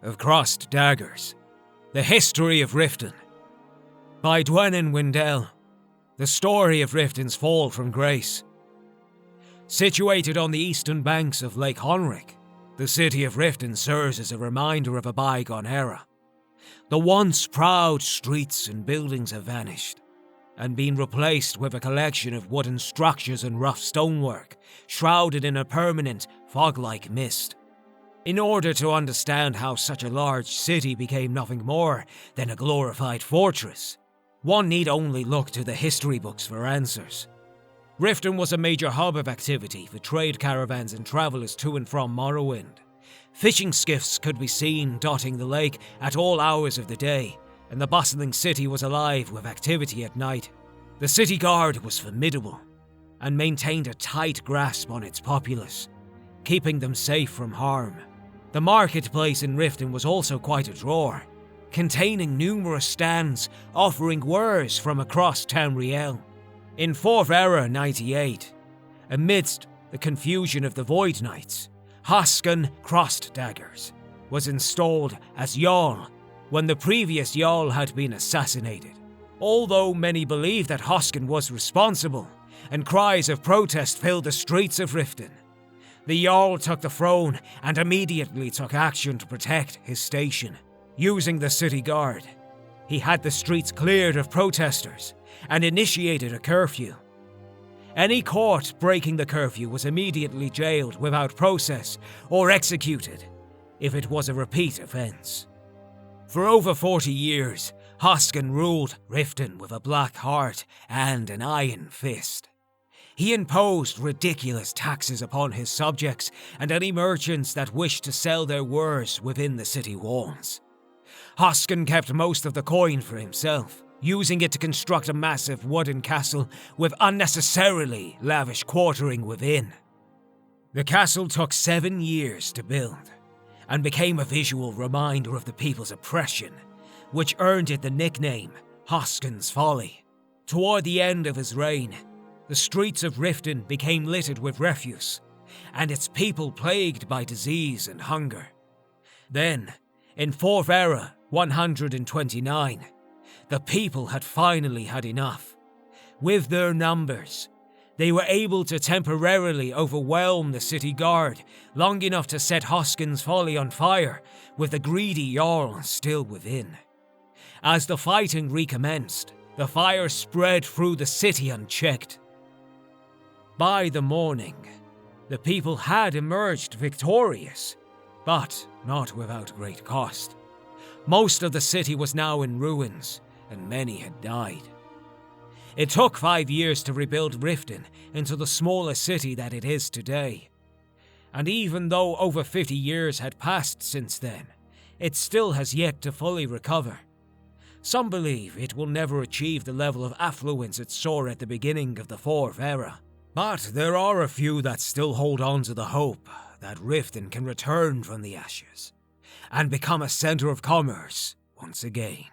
of Crossed Daggers, The History of Riften, by Dwenin Windell, the story of Riften's fall from grace. Situated on the eastern banks of Lake Honrich, the city of Riften serves as a reminder of a bygone era. The once proud streets and buildings have vanished, and been replaced with a collection of wooden structures and rough stonework, shrouded in a permanent, fog-like mist. In order to understand how such a large city became nothing more than a glorified fortress, one need only look to the history books for answers. Riften was a major hub of activity for trade caravans and travellers to and from Morrowind. Fishing skiffs could be seen dotting the lake at all hours of the day, and the bustling city was alive with activity at night. The city guard was formidable, and maintained a tight grasp on its populace, keeping them safe from harm. The marketplace in Riften was also quite a draw, containing numerous stands offering wares from across Tamriel. In 4th Era 98, amidst the confusion of the Void Knights, Hoskin Crossed Daggers was installed as Jarl when the previous Jarl had been assassinated. Although many believe that Hoskin was responsible, and cries of protest filled the streets of Riften, the Jarl took the throne and immediately took action to protect his station. Using the city guard, he had the streets cleared of protesters and initiated a curfew. Any caught breaking the curfew was immediately jailed without process or executed if it was a repeat offence. For over 40 years, Hoskin ruled Riften with a black heart and an iron fist. He imposed ridiculous taxes upon his subjects and any merchants that wished to sell their wares within the city walls. Hoskin kept most of the coin for himself, using it to construct a massive wooden castle with unnecessarily lavish quartering within. The castle took 7 years to build, and became a visual reminder of the people's oppression, which earned it the nickname Hoskin's Folly. Toward the end of his reign, the streets of Riften became littered with refuse, and its people plagued by disease and hunger. Then, in 4th Era 129, the people had finally had enough. With their numbers, they were able to temporarily overwhelm the city guard long enough to set Hoskin's Folly on fire, with the greedy Jarl still within. As the fighting recommenced, the fire spread through the city unchecked. By the morning, the people had emerged victorious, but not without great cost. Most of the city was now in ruins, and many had died. It took 5 years to rebuild Riften into the smaller city that it is today. And even though over 50 years had passed since then, it still has yet to fully recover. Some believe it will never achieve the level of affluence it saw at the beginning of the 4th Era. But there are a few that still hold on to the hope that Riften can return from the ashes and become a center of commerce once again.